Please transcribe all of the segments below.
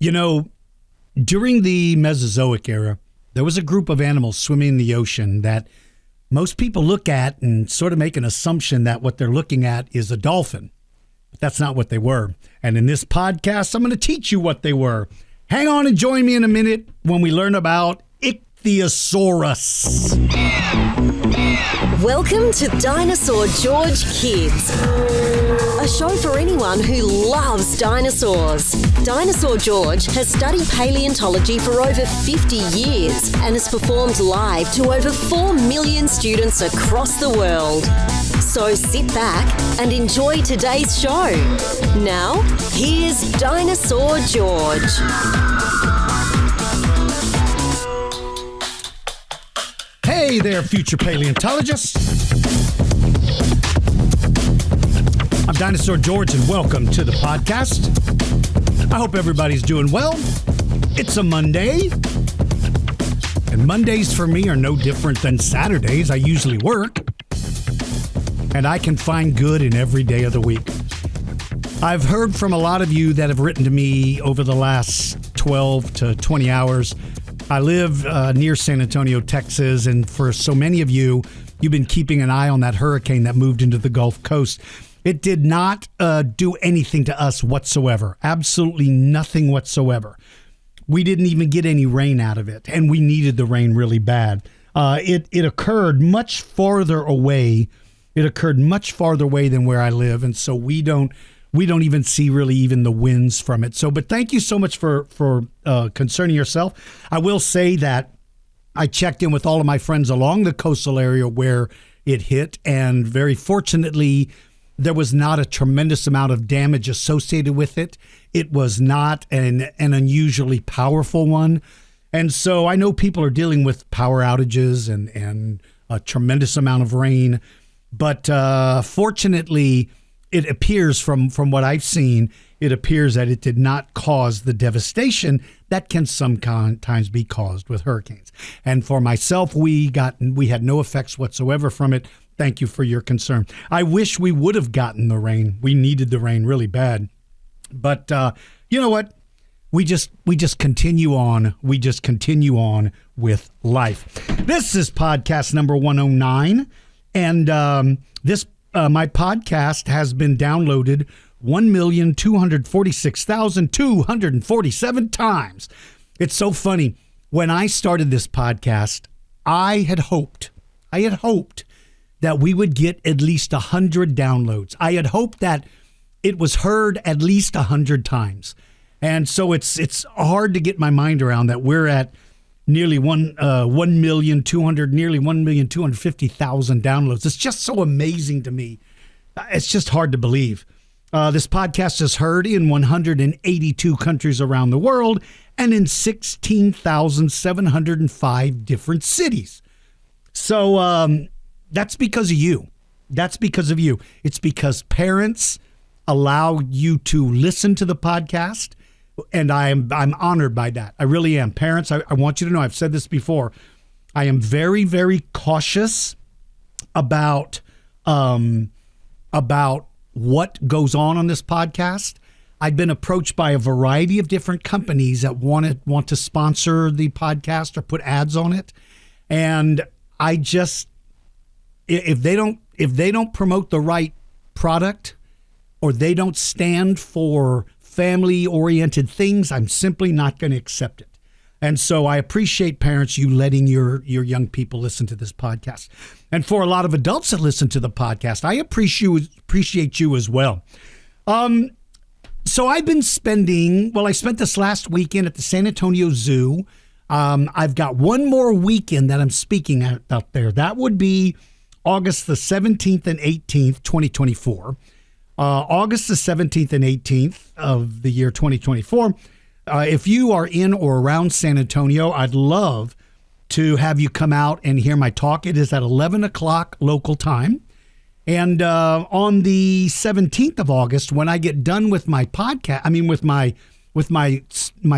You know, during the Mesozoic era, there was a group of animals swimming in the ocean that most people look at and sort of make an assumption that what they're looking at is a dolphin. But that's not what they were. And in this podcast, I'm going to teach you what they were. Hang on and join me in a minute when we learn about Ichthyosaurus. Welcome to Dinosaur George Kids, a show for anyone who loves dinosaurs. Dinosaur George has studied paleontology for over 50 years and has performed live to over 4 million students across the world. So sit back and enjoy today's show. Now, here's Dinosaur George. Hey there, future paleontologists. I'm Dinosaur George, and welcome to the podcast. I hope everybody's doing well. It's a Monday, and Mondays for me are no different than Saturdays. I usually work, and I can find good in every day of the week. I've heard from a lot of you that have written to me over the last 12 to 20 hours. I live near San Antonio, Texas, and for so many of you, you've been keeping an eye on that hurricane that moved into the Gulf Coast. It did not do anything to us whatsoever, absolutely nothing whatsoever. We didn't even get any rain out of it, and we needed the rain really bad. It occurred much farther away. It occurred much farther away than where I live, and so we don't even see really even the winds from it. So, but thank you so much for concerning yourself. I will say that I checked in with all of my friends along the coastal area where it hit, and very fortunately, there was not a tremendous amount of damage associated with it. It was not an unusually powerful one. And so I know people are dealing with power outages and a tremendous amount of rain, but fortunately, it appears from what I've seen, it appears that it did not cause the devastation that can sometimes be caused with hurricanes. And for myself, we had no effects whatsoever from it. Thank you for your concern. I wish we would have gotten the rain. We needed the rain really bad. But you know what? We just continue on. We just continue on with life. This is podcast number 109, and my podcast has been downloaded 1,246,247 times. It's so funny. When I started this podcast, I had hoped that we would get at least 100 downloads. I had hoped that it was heard at least 100 times. And so it's hard to get my mind around that we're at nearly 1,250,000 downloads. It's just so amazing to me. It's just hard to believe. This podcast is heard in 182 countries around the world and in 16,705 different cities. So that's because of you. That's because of you. It's because parents allow you to listen to the podcast. And I'm honored by that. I really am. Parents, I want you to know, I've said this before, I am very, very cautious about what goes on this podcast. I've been approached by a variety of different companies that want to sponsor the podcast or put ads on it. And I just, if they don't promote the right product, or they don't stand for family-oriented things, I'm simply not going to accept it. And so I appreciate, parents, you letting your young people listen to this podcast. And for a lot of adults that listen to the podcast, I appreciate you as well. So I've been I spent this last weekend at the San Antonio Zoo. I've got one more weekend that I'm speaking out there. That would be August the 17th and 18th, 2024. August the 17th and 18th of the year 2024. If you are in or around San Antonio, I'd love to have you come out and hear my talk. It is at 11 o'clock local time. And on the 17th of August, when I get done with my podcast, with my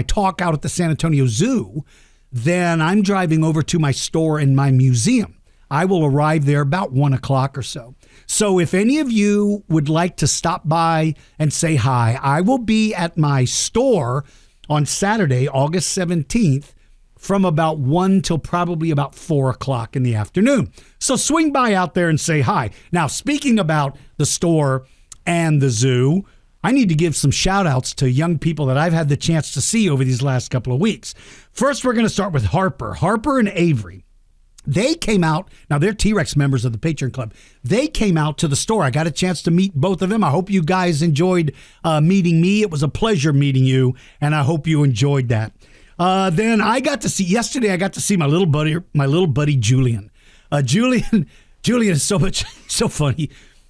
talk out at the San Antonio Zoo, then I'm driving over to my store and my museum. I will arrive there about 1 o'clock or so. So if any of you would like to stop by and say hi, I will be at my store on Saturday, August 17th, from about 1 till probably about 4 o'clock in the afternoon. So swing by out there and say hi. Now, speaking about the store and the zoo, I need to give some shout outs to young people that I've had the chance to see over these last couple of weeks. First, we're going to start with Harper and Avery. They came out, now they're T-Rex members of the Patreon Club. They came out to the store. I got a chance to meet both of them. I hope you guys enjoyed meeting me. It was a pleasure meeting you, and I hope you enjoyed that. Then yesterday I got to see my little buddy Julian. Julian is so funny.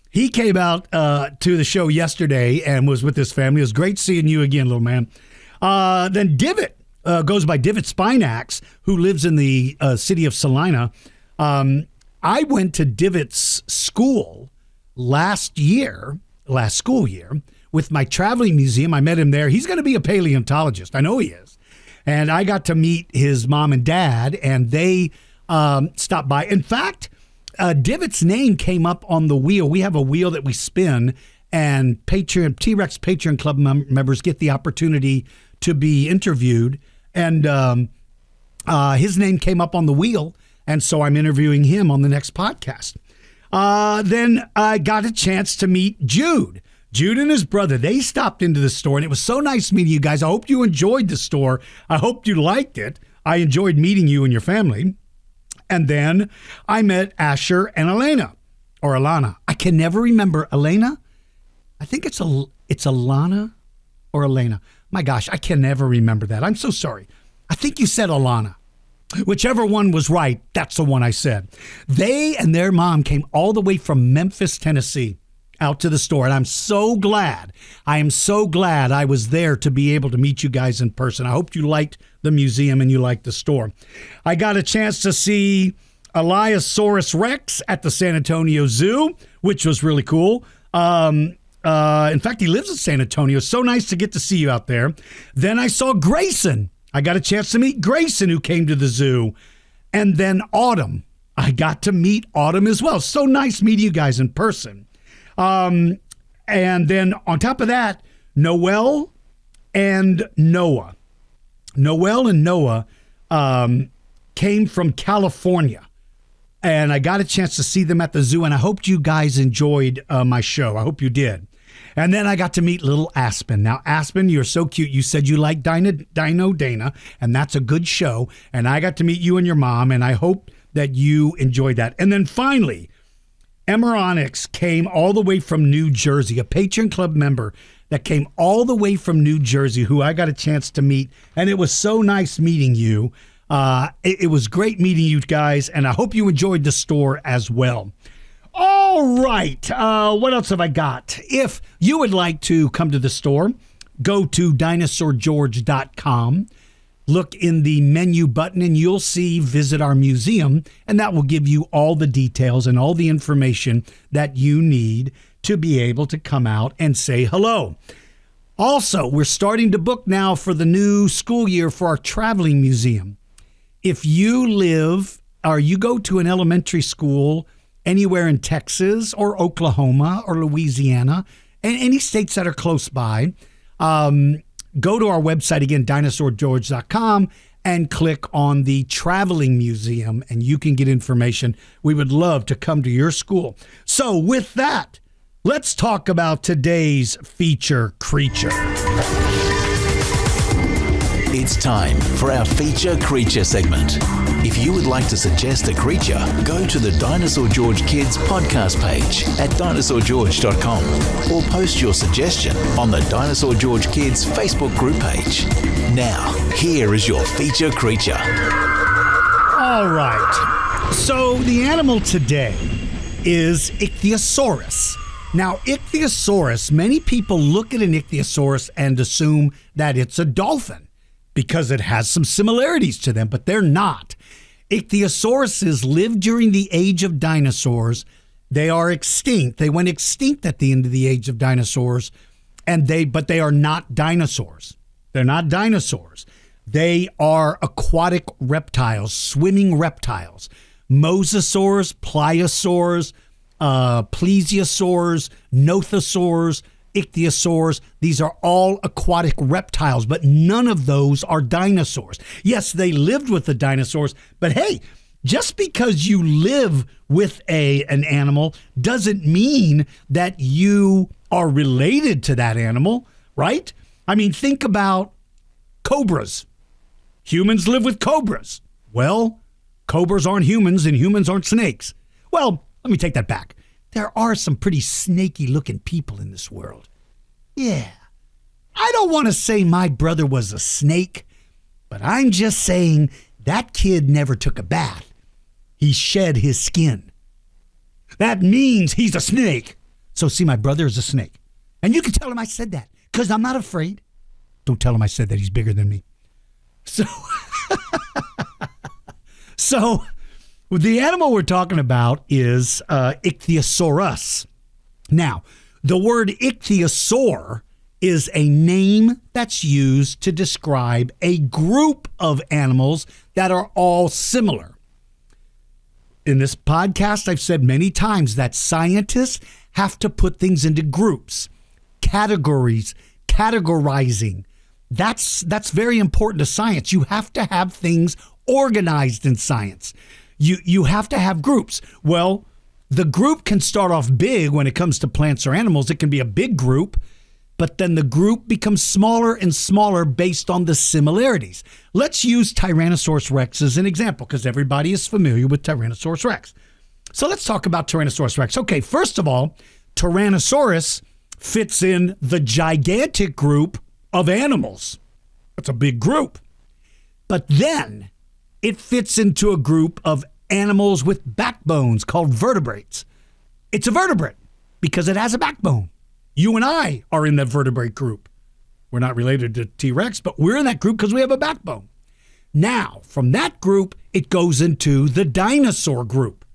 He came out to the show yesterday and was with his family. It was great seeing you again, little man. Then Divot. Goes by Divot Spinax, who lives in the city of Salina. I went to Divot's school last school year, with my traveling museum. I met him there. He's going to be a paleontologist. I know he is. And I got to meet his mom and dad, and they stopped by. In fact, Divot's name came up on the wheel. We have a wheel that we spin, and T-Rex Patreon Club members get the opportunity to be interviewed. And his name came up on the wheel, and so I'm interviewing him on the next podcast. Then I got a chance to meet Jude. Jude and his brother, they stopped into the store, and it was so nice meeting you guys. I hope you enjoyed the store. I hope you liked it. I enjoyed meeting you and your family. And then I met Asher and Elena, or Alana. I can never remember. Elena? I think it's Alana or Elena. My gosh, I can never remember that. I'm so sorry. I think you said Alana. Whichever one was right, that's the one I said. They and their mom came all the way from Memphis, Tennessee, out to the store. And I am so glad I was there to be able to meet you guys in person. I hope you liked the museum and you liked the store. I got a chance to see Icthyosaurus Rex at the San Antonio Zoo, which was really cool. In fact, he lives in San Antonio. So nice to get to see you out there. Then I saw Grayson. I got a chance to meet Grayson, who came to the zoo. And then Autumn. I got to meet Autumn as well. So nice meeting you guys in person. And then on top of that, Noel and Noah. Noel and Noah came from California. And I got a chance to see them at the zoo, and I hope you guys enjoyed my show. I hope you did. And then I got to meet little Aspen. Now, Aspen, you're so cute. You said you like Dino Dana, and that's a good show. And I got to meet you and your mom, and I hope that you enjoyed that. And then finally, Emeronix came all the way from New Jersey, a Patreon Club member that came all the way from New Jersey, who I got a chance to meet. And it was so nice meeting you. It was great meeting you guys, and I hope you enjoyed the store as well. All right. What else have I got? If you would like to come to the store, go to dinosaurgeorge.com. Look in the menu button, and you'll see Visit Our Museum, and that will give you all the details and all the information that you need to be able to come out and say hello. Also, we're starting to book now for the new school year for our traveling museum. If you live or you go to an elementary school anywhere in Texas or Oklahoma or Louisiana, and any states that are close by, go to our website again, dinosaurgeorge.com, and click on the traveling museum, and you can get information. We would love to come to your school. So with that, let's talk about today's feature creature. It's time for our Feature Creature segment. If you would like to suggest a creature, go to the Dinosaur George Kids Podcast page at dinosaurgeorge.com or post your suggestion on the Dinosaur George Kids Facebook group page. Now, here is your Feature Creature. All right. So the animal today is Ichthyosaurus. Now, Ichthyosaurus, many people look at an Ichthyosaurus and assume that it's a dolphin, because it has some similarities to them, but they're not. Ichthyosauruses lived during the age of dinosaurs. They are extinct. They went extinct at the end of the age of dinosaurs, but they are not dinosaurs. They're not dinosaurs. They are aquatic reptiles, swimming reptiles. Mosasaurs, pliosaurs, plesiosaurs, nothosaurs. ichthyosaurs. These are all aquatic reptiles, but none of those are dinosaurs. Yes, they lived with the dinosaurs, but hey, just because you live with an animal doesn't mean that you are related to that animal, right? I mean, think about cobras. Humans live with cobras. Well, cobras aren't humans and humans aren't snakes. Well, let me take that back. There are some pretty snaky looking people in this world. Yeah. I don't want to say my brother was a snake, but I'm just saying that kid never took a bath. He shed his skin. That means he's a snake. So see, my brother is a snake. And you can tell him I said that because I'm not afraid. Don't tell him I said that. He's bigger than me. So the animal we're talking about is Ichthyosaurus. Now, the word ichthyosaur is a name that's used to describe a group of animals that are all similar. In this podcast, I've said many times that scientists have to put things into groups, categories, categorizing. That's very important to science. You have to have things organized in science. You have to have groups. Well, the group can start off big when it comes to plants or animals. It can be a big group, but then the group becomes smaller and smaller based on the similarities. Let's use Tyrannosaurus Rex as an example because everybody is familiar with Tyrannosaurus Rex. So let's talk about Tyrannosaurus Rex. Okay, first of all, Tyrannosaurus fits in the gigantic group of animals. That's a big group. But then it fits into a group of animals with backbones called vertebrates. It's a vertebrate because it has a backbone. You and I are in that vertebrate group. We're not related to T-Rex, but we're in that group because we have a backbone. Now, from that group, it goes into the dinosaur group.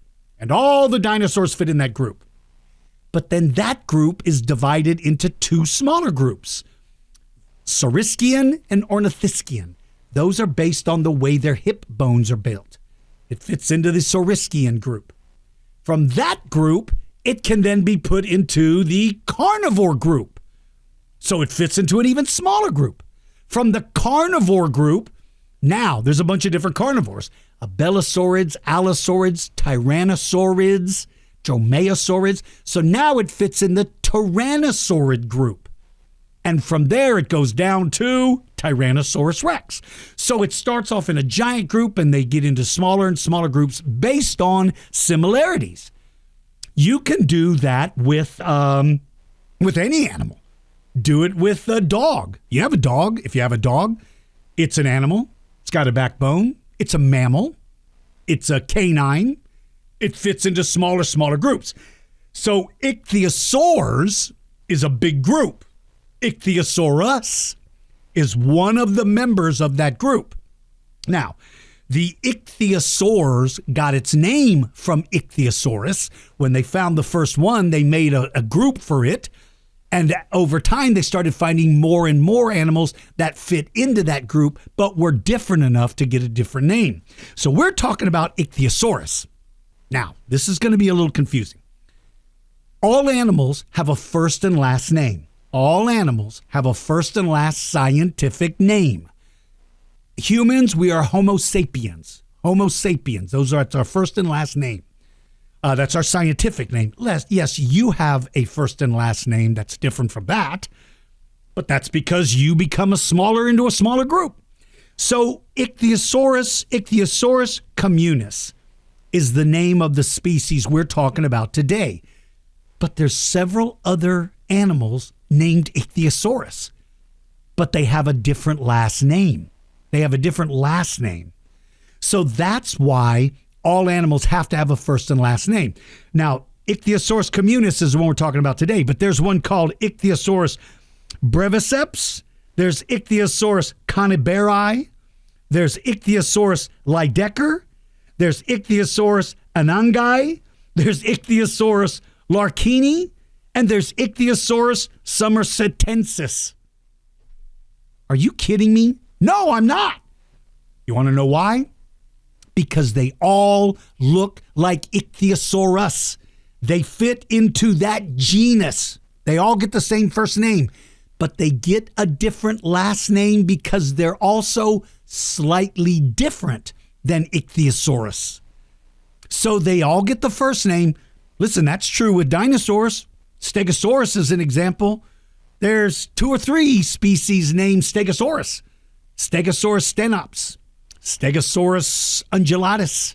And all the dinosaurs fit in that group. But then that group is divided into two smaller groups, Saurischian and Ornithischian. Those are based on the way their hip bones are built. It fits into the Saurischian group. From that group, it can then be put into the carnivore group. So it fits into an even smaller group. From the carnivore group, now there's a bunch of different carnivores. Belissaurids, allosaurids, tyrannosaurids, dromaeosaurids. So now it fits in the tyrannosaurid group. And from there it goes down to Tyrannosaurus Rex. So it starts off in a giant group and they get into smaller and smaller groups based on similarities. You can do that with any animal. Do it with a dog. You have a dog. If you have a dog, it's an animal. It's got a backbone. It's a mammal. It's a canine. It fits into smaller groups. So Ichthyosaurs is a big group. Ichthyosaurus is one of the members of that group. Now, the Ichthyosaurs got its name from Ichthyosaurus. When they found the first one, they made a group for it. And over time, they started finding more and more animals that fit into that group, but were different enough to get a different name. So we're talking about Ichthyosaurus. Now, this is going to be a little confusing. All animals have a first and last name. All animals have a first and last scientific name. Humans, we are Homo sapiens. Homo sapiens. That's our first and last name. That's our scientific name. Yes, you have a first and last name that's different from that, but that's because you become into a smaller group. So Ichthyosaurus communis is the name of the species we're talking about today. But there's several other animals named Ichthyosaurus, but they have a different last name. So that's why all animals have to have a first and last name. Now, Ichthyosaurus communis is the one we're talking about today, but there's one called Ichthyosaurus breviceps. There's Ichthyosaurus coniberi. There's Ichthyosaurus lydecker. There's Ichthyosaurus anangai. There's Ichthyosaurus larkini. And there's Ichthyosaurus somersetensis. Are you kidding me? No, I'm not. You want to know why? Because they all look like Ichthyosaurus. They fit into that genus. They all get the same first name, but they get a different last name because they're also slightly different than Ichthyosaurus. So they all get the first name. Listen, that's true with dinosaurs. Stegosaurus is an example. There's 2 or 3 species named Stegosaurus. Stegosaurus stenops, Stegosaurus undulatus,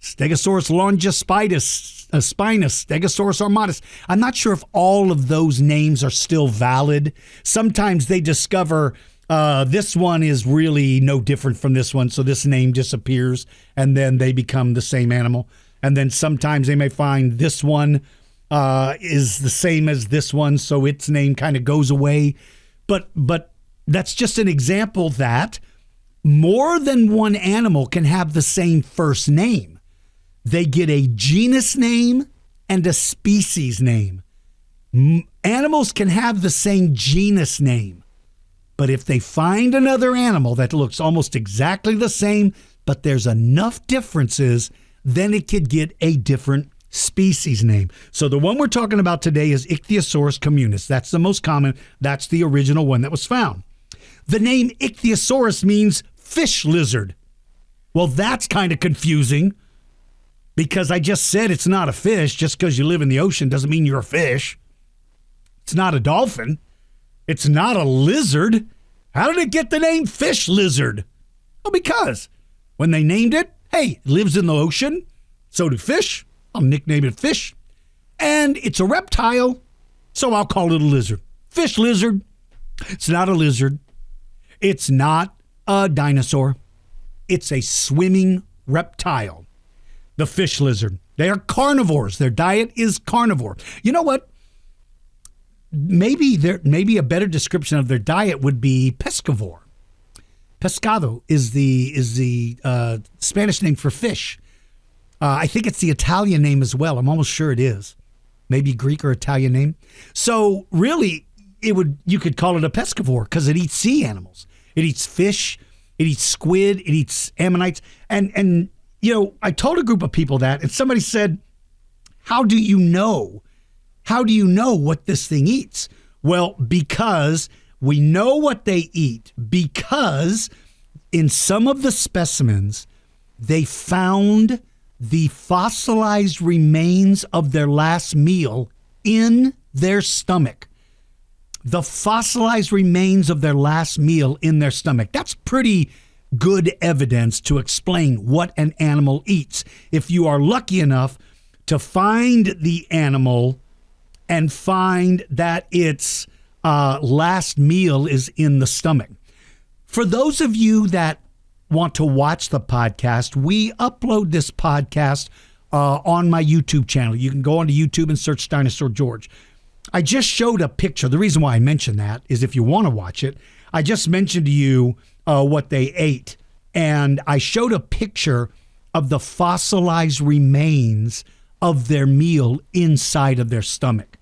Stegosaurus longispidus, spinus, Stegosaurus armatus. I'm not sure if all of those names are still valid. Sometimes they discover this one is really no different from this one, so this name disappears, and then they become the same animal. And then sometimes they may find this one is the same as this one, so its name kind of goes away. But that's just an example that more than one animal can have the same first name. They get a genus name and a species name. Animals can have the same genus name, but if they find another animal that looks almost exactly the same, but there's enough differences, then it could get a different species name. So the one we're talking about today is Ichthyosaurus communis. That's the most common. That's the original one that was found. The name Ichthyosaurus means fish lizard. Well, that's kind of confusing because I just said it's not a fish. Just because you live in the ocean doesn't mean you're a fish. It's not a dolphin. It's not a lizard. How did it get the name fish lizard? Well, because when they named it, hey, it lives in the ocean. So do fish. I'll nickname it fish. And it's a reptile, so I'll call it a lizard. Fish lizard. It's not a lizard. It's not a dinosaur. It's a swimming reptile. The fish lizard. They are carnivores. Their diet is carnivore. You know what? Maybe a better description of their diet would be pescivore. Pescado is the Spanish name for fish. I think it's the Italian name as well. I'm almost sure it is. Maybe Greek or Italian name. So really, you could call it a pescivore because it eats sea animals. It eats fish. It eats squid. It eats ammonites. And you know, I told a group of people that, and somebody said, "How do you know? How do you know what this thing eats?" Well, because we know what they eat. Because in some of the specimens, they found the fossilized remains of their last meal in their stomach. The fossilized remains of their last meal in their stomach. That's pretty good evidence to explain what an animal eats. If you are lucky enough to find the animal and find that its last meal is in the stomach. For those of you that want to watch the podcast, we upload this podcast on my YouTube channel. You can go onto YouTube and search Dinosaur George. I just showed a picture. The reason why I mentioned that is if you want to watch it, I just mentioned to you what they ate, and I showed a picture of the fossilized remains of their meal inside of their stomach.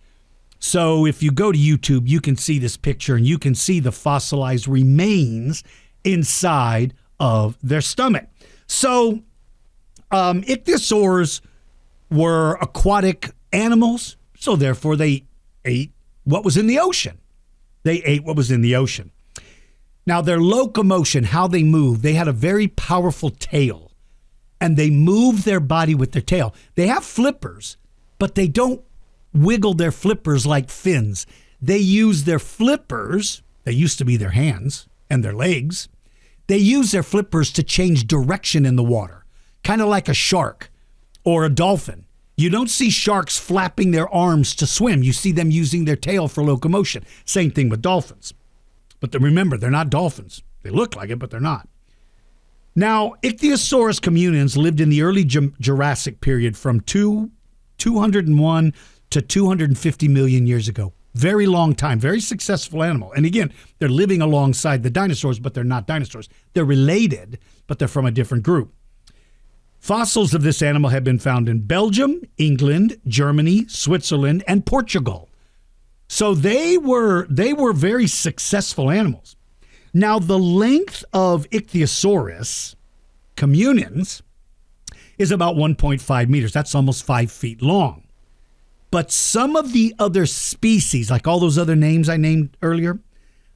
So if you go to YouTube, you can see this picture, and you can see the fossilized remains inside of their stomach. So ichthyosaurs were aquatic animals, so therefore they ate what was in the ocean. They ate what was in the ocean. Now, their locomotion, how they move, they had a very powerful tail, and they move their body with their tail. They have flippers, but they don't wiggle their flippers like fins. They use their flippers, they used to be their hands and their legs. They use their flippers to change direction in the water, kind of like a shark or a dolphin. You don't see sharks flapping their arms to swim. You see them using their tail for locomotion. Same thing with dolphins. But remember, they're not dolphins. They look like it, but they're not. Now, Ichthyosaurus communis lived in the early Jurassic period from 201 to 250 million years ago. Very long time, very successful animal. And again, they're living alongside the dinosaurs, but they're not dinosaurs. They're related, but they're from a different group. Fossils of this animal have been found in Belgium, England, Germany, Switzerland, and Portugal. So they were very successful animals. Now, the length of Ichthyosaurus communis is about 1.5 meters. That's almost 5 feet long. But some of the other species, like all those other names I named earlier,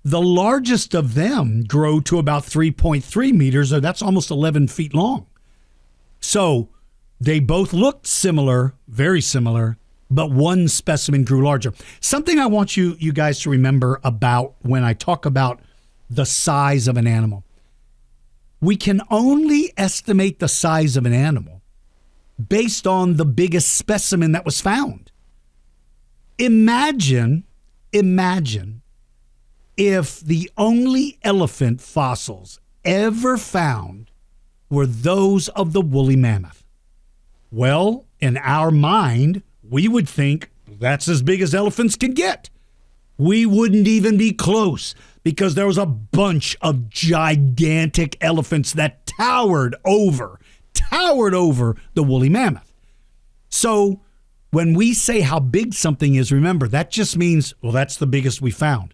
the largest of them grow to about 3.3 meters, or that's almost 11 feet long. So they both looked similar, very similar, but one specimen grew larger. Something I want you guys to remember about when I talk about the size of an animal. We can only estimate the size of an animal based on the biggest specimen that was found. Imagine if the only elephant fossils ever found were those of the woolly mammoth. Well, in our mind, we would think that's as big as elephants can get. We wouldn't even be close because there was a bunch of gigantic elephants that towered over the woolly mammoth. So when we say how big something is, remember, that just means, well, that's the biggest we found.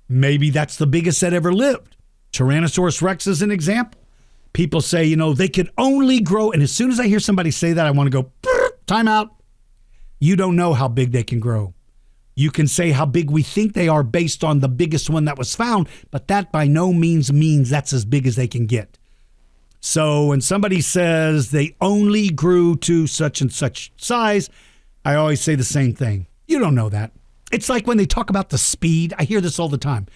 Maybe that's the biggest that ever lived. Tyrannosaurus Rex is an example. People say, they could only grow, and as soon as I hear somebody say that, I want to go, time out. You don't know how big they can grow. You can say how big we think they are based on the biggest one that was found, but that by no means that's as big as they can get. So when somebody says they only grew to such and such size, I always say the same thing. You don't know that. It's like when they talk about the speed. I hear this all the time.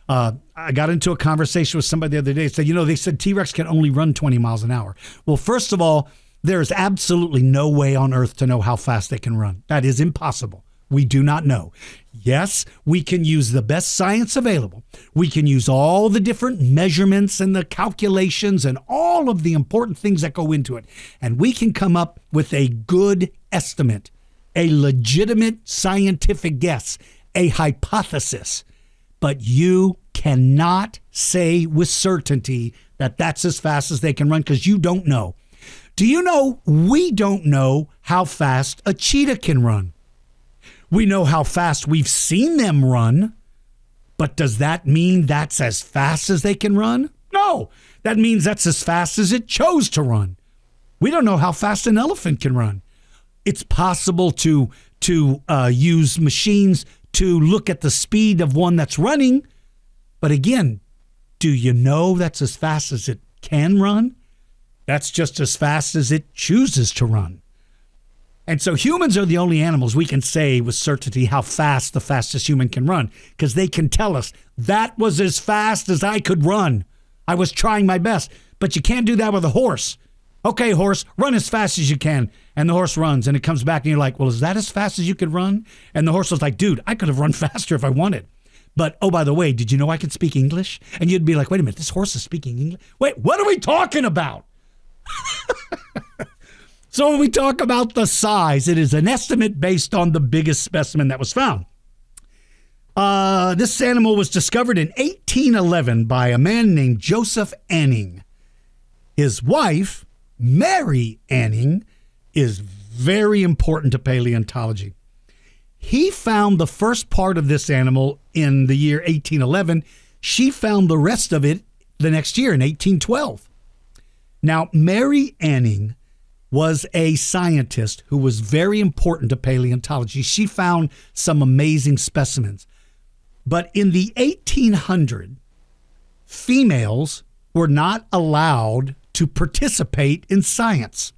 I got into a conversation with somebody the other day. Said, they said T-Rex can only run 20 miles an hour. Well, first of all, there is absolutely no way on earth to know how fast they can run. That is impossible. We do not know. Yes, we can use the best science available. We can use all the different measurements and the calculations and all of the important things that go into it. And we can come up with a good estimate, a legitimate scientific guess, a hypothesis. But you cannot say with certainty that that's as fast as they can run because you don't know. Do you know we don't know how fast a cheetah can run? We know how fast we've seen them run, but does that mean that's as fast as they can run? No, that means that's as fast as it chose to run. We don't know how fast an elephant can run. It's possible to use machines to look at the speed of one that's running, but again, do you know that's as fast as it can run? That's just as fast as it chooses to run. And so humans are the only animals we can say with certainty how fast the fastest human can run, because they can tell us that was as fast as I could run. I was trying my best. But you can't do that with a horse. Okay, horse, run as fast as you can. And the horse runs, and it comes back, and you're like, well, is that as fast as you could run? And the horse was like, dude, I could have run faster if I wanted. But, oh, by the way, did you know I could speak English? And you'd be like, wait a minute, this horse is speaking English? Wait, what are we talking about? So when we talk about the size, it is an estimate based on the biggest specimen that was found. This animal was discovered in 1811 by a man named Joseph Anning. His wife, Mary Anning, is very important to paleontology. He found the first part of this animal in the year 1811. She found the rest of it the next year in 1812. Now, Mary Anning was a scientist who was very important to paleontology. She found some amazing specimens. But in the 1800s, females were not allowed to participate in science.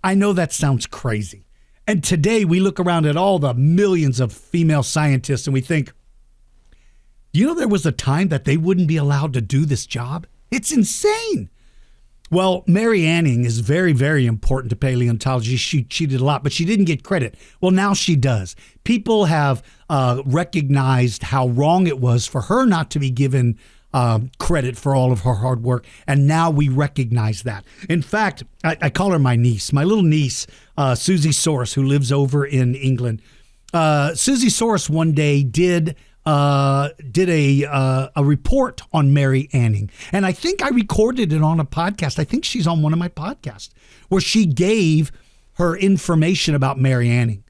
I know that sounds crazy. And today we look around at all the millions of female scientists and we think, there was a time that they wouldn't be allowed to do this job? It's insane. Well, Mary Anning is very, very important to paleontology. She did a lot, but she didn't get credit. Well, now she does. People have recognized how wrong it was for her not to be given credit for all of her hard work, and now we recognize that. In fact, I call her my niece, my little niece, Ichthyosaurus, who lives over in England. Ichthyosaurus one day did a report on Mary Anning. And I think I recorded it on a podcast. I think she's on one of my podcasts where she gave her information about Mary Anning.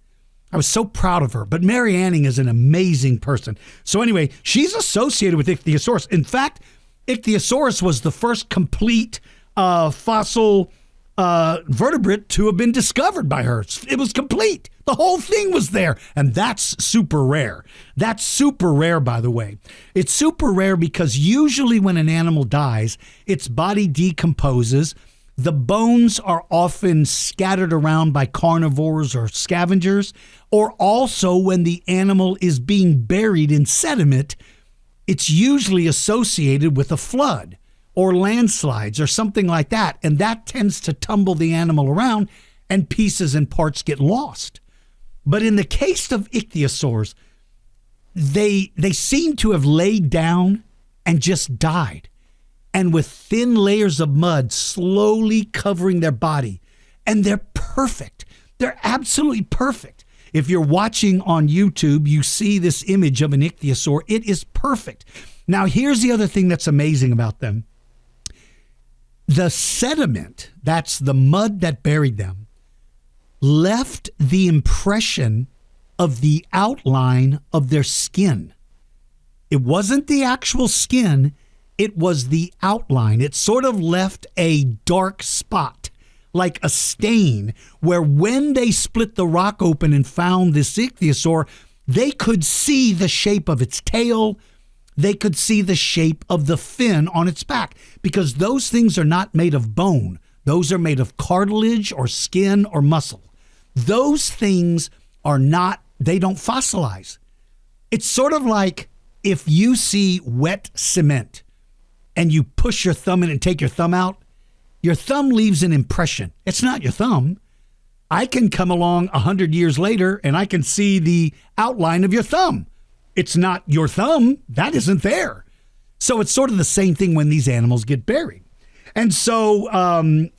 I was so proud of her. But Mary Anning is an amazing person. So anyway, she's associated with Ichthyosaurus. In fact, Ichthyosaurus was the first complete fossil vertebrate to have been discovered by her. It was complete. The whole thing was there. And that's super rare. That's super rare, by the way. It's super rare because usually when an animal dies, its body decomposes. The bones are often scattered around by carnivores or scavengers, or also when the animal is being buried in sediment, it's usually associated with a flood or landslides or something like that. And that tends to tumble the animal around and pieces and parts get lost. But in the case of ichthyosaurs, they seem to have laid down and just died. And with thin layers of mud slowly covering their body. And they're perfect. They're absolutely perfect. If you're watching on YouTube, you see this image of an ichthyosaur. It is perfect. Now, here's the other thing that's amazing about them. The sediment, that's the mud that buried them, left the impression of the outline of their skin. It wasn't the actual skin, it was the outline. It sort of left a dark spot, like a stain, where when they split the rock open and found this ichthyosaur, they could see the shape of its tail. They could see the shape of the fin on its back, because those things are not made of bone. Those are made of cartilage or skin or muscle. Those things are not, they don't fossilize. It's sort of like if you see wet cement and you push your thumb in and take your thumb out, your thumb leaves an impression. It's not your thumb. I can come along 100 years later and I can see the outline of your thumb. It's not your thumb. That isn't there. So it's sort of the same thing when these animals get buried. And so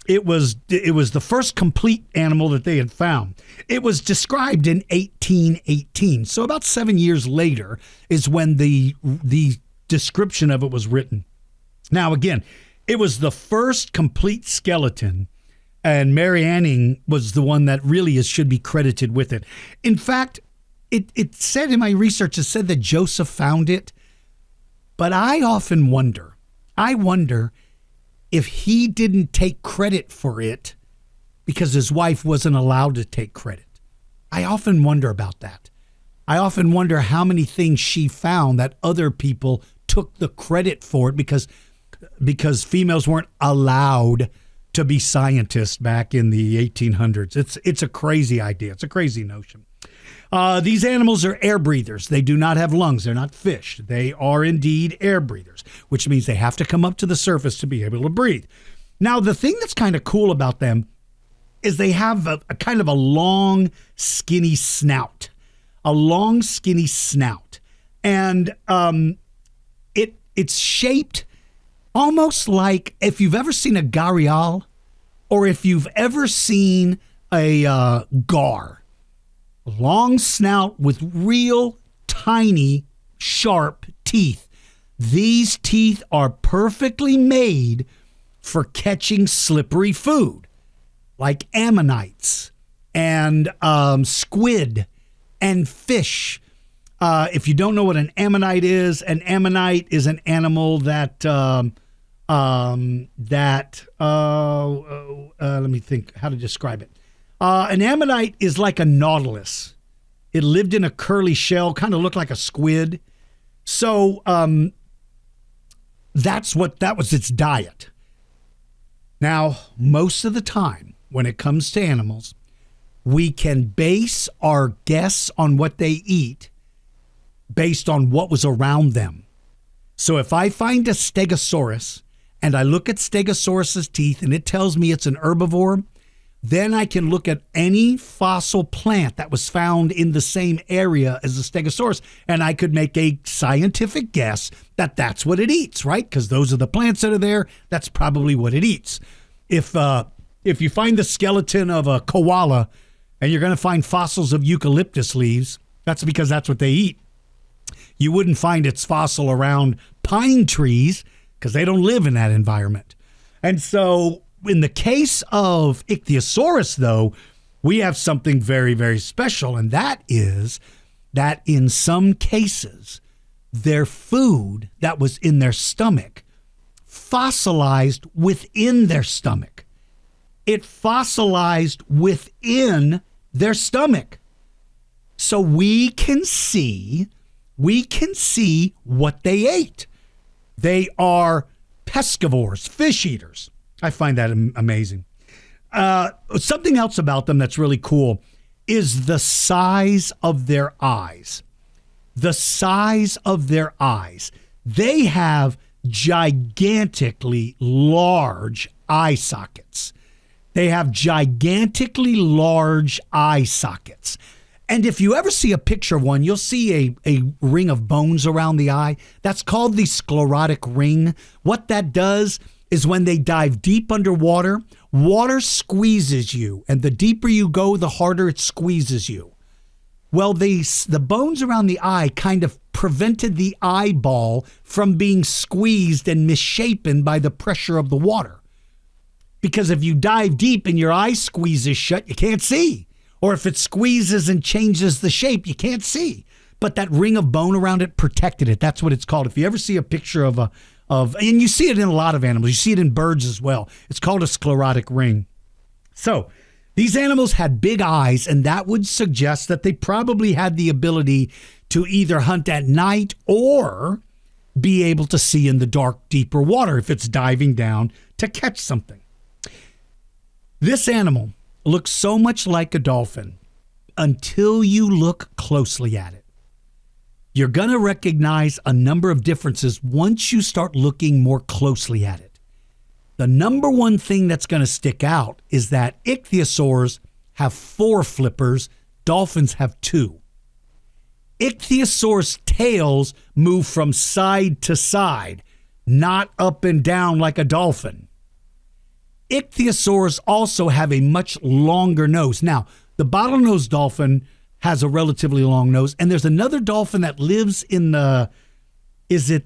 it was the first complete animal that they had found. It was described in 1818. So about 7 years later is when the description of it was written. Now, again, it was the first complete skeleton, and Mary Anning was the one that really should be credited with it. In fact, it said in my research, it said that Joseph found it, but I often wonder if he didn't take credit for it because his wife wasn't allowed to take credit. I often wonder about that. I often wonder how many things she found that other people took the credit for it because females weren't allowed to be scientists back in the 1800s. It's a crazy idea. It's a crazy notion. These animals are air breathers. They do not have lungs. They're not fish. They are indeed air breathers, which means they have to come up to the surface to be able to breathe. Now, the thing that's kind of cool about them is they have a kind of a long, skinny snout. A long, skinny snout. And it's shaped almost like if you've ever seen a gharial or if you've ever seen a gar. Long snout with real tiny, sharp teeth. These teeth are perfectly made for catching slippery food, like ammonites and squid and fish. If you don't know what an ammonite is an animal that let me think how to describe it. An ammonite is like a nautilus. It lived in a curly shell, kind of looked like a squid. So that was its diet. Now, most of the time, when it comes to animals, we can base our guess on what they eat based on what was around them. So if I find a Stegosaurus and I look at Stegosaurus's teeth and it tells me it's an herbivore, then I can look at any fossil plant that was found in the same area as the Stegosaurus, and I could make a scientific guess that that's what it eats, right? Because those are the plants that are there. That's probably what it eats. If you find the skeleton of a koala and you're going to find fossils of eucalyptus leaves, that's because that's what they eat. You wouldn't find its fossil around pine trees because they don't live in that environment. And so in the case of Ichthyosaurus, though, we have something very, very special, and that is that in some cases, their food that was in their stomach fossilized within their stomach. It fossilized within their stomach. So we can see what they ate. They are pescivores, fish eaters. I find that amazing. Something else about them that's really cool is the size of their eyes. The size of their eyes. They have gigantically large eye sockets. They have gigantically large eye sockets. And if you ever see a picture of one, you'll see a ring of bones around the eye. That's called the sclerotic ring. What that does is when they dive deep underwater, water squeezes you. And the deeper you go, the harder it squeezes you. Well, the bones around the eye kind of prevented the eyeball from being squeezed and misshapen by the pressure of the water. Because if you dive deep and your eye squeezes shut, you can't see. Or if it squeezes and changes the shape, you can't see. But that ring of bone around it protected it. That's what it's called. If you ever see a picture of and you see it in a lot of animals. You see it in birds as well. It's called a sclerotic ring. So these animals had big eyes, and that would suggest that they probably had the ability to either hunt at night or be able to see in the dark, deeper water if it's diving down to catch something. This animal looks so much like a dolphin until you look closely at it. You're going to recognize a number of differences once you start looking more closely at it. The number one thing that's going to stick out is that ichthyosaurs have 4 flippers, dolphins have 2. Ichthyosaurus tails move from side to side, not up and down like a dolphin. Ichthyosaurs also have a much longer nose. Now, the bottlenose dolphin has a relatively long nose, and there's another dolphin that lives in the, it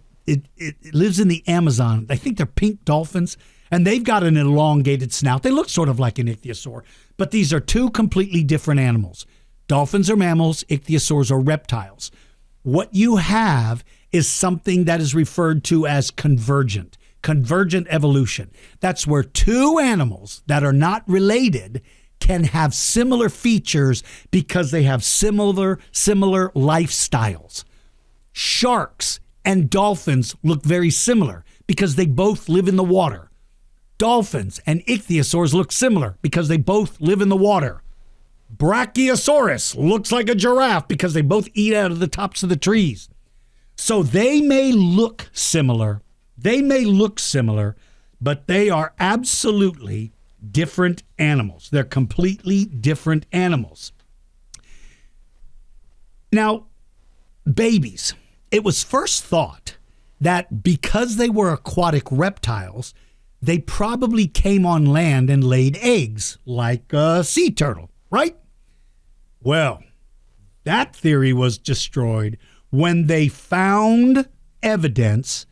lives in the Amazon. I think they're pink dolphins, and they've got an elongated snout. They look sort of like an ichthyosaur, but these are 2 completely different animals. Dolphins are mammals, ichthyosaurs are reptiles. What you have is something that is referred to as convergent evolution. That's where 2 animals that are not related can have similar features because they have similar lifestyles. Sharks and dolphins look very similar because they both live in the water. Dolphins and ichthyosaurs look similar because they both live in the water. Brachiosaurus looks like a giraffe because they both eat out of the tops of the trees. So they may look similar, but they are absolutely different animals. They're completely different animals. Now, babies. It was first thought that because they were aquatic reptiles, they probably came on land and laid eggs like a sea turtle, right? Well, that theory was destroyed when they found evidence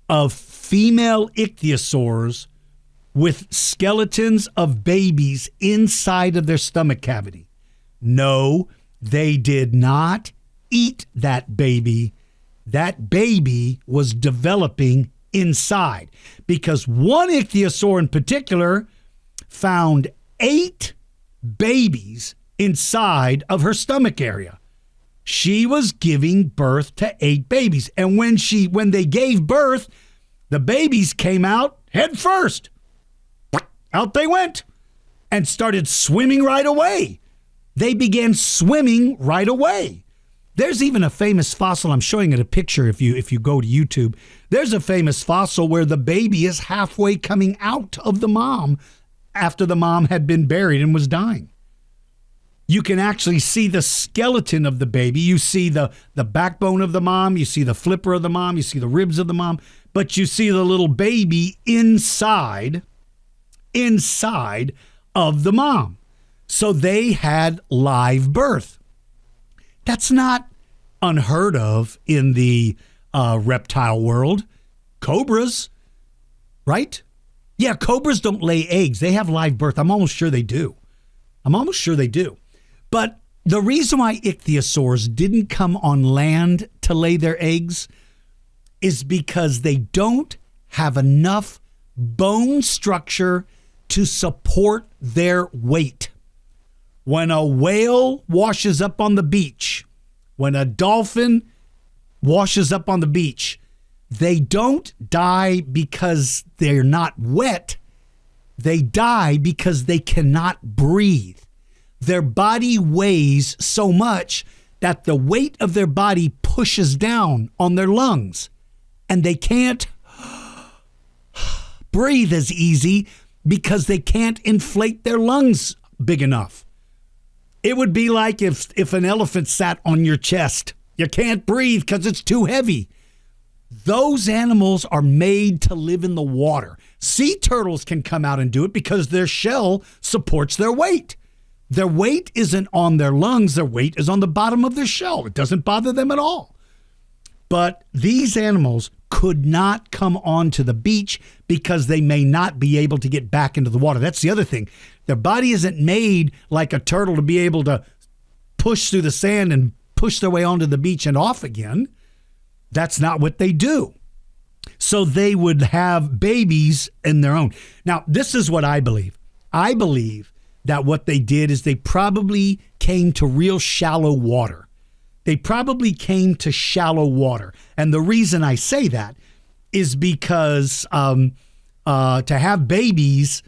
of female ichthyosaurs with skeletons of babies inside of their stomach cavity. No, they did not eat that baby. That baby was developing inside because one ichthyosaur in particular found 8 babies inside of her stomach area. She was giving birth to 8 babies. And when they gave birth, the babies came out head first. Out they went and started swimming right away. They began swimming right away. There's even a famous fossil. I'm showing it a picture if you go to YouTube. There's a famous fossil where the baby is halfway coming out of the mom after the mom had been buried and was dying. You can actually see the skeleton of the baby. You see the backbone of the mom. You see the flipper of the mom. You see the ribs of the mom. But you see the little baby inside of the mom. So they had live birth. That's not unheard of in the reptile world. Cobras, right? Yeah, cobras don't lay eggs. They have live birth. I'm almost sure they do. But the reason why ichthyosaurs didn't come on land to lay their eggs is because they don't have enough bone structure to support their weight. When a whale washes up on the beach, when a dolphin washes up on the beach, they don't die because they're not wet. They die because they cannot breathe. Their body weighs so much that the weight of their body pushes down on their lungs, and they can't breathe as easy because they can't inflate their lungs big enough. It would be like if an elephant sat on your chest. You can't breathe because it's too heavy. Those animals are made to live in the water. Sea turtles can come out and do it because their shell supports their weight. Their weight isn't on their lungs. Their weight is on the bottom of their shell. It doesn't bother them at all. But these animals could not come onto the beach because they may not be able to get back into the water. That's the other thing. Their body isn't made like a turtle to be able to push through the sand and push their way onto the beach and off again. That's not what they do. So they would have babies in their own. Now, this is what I believe. I believe that what they did is they probably came to real shallow water. They probably came to shallow water. And the reason I say that is because to have babies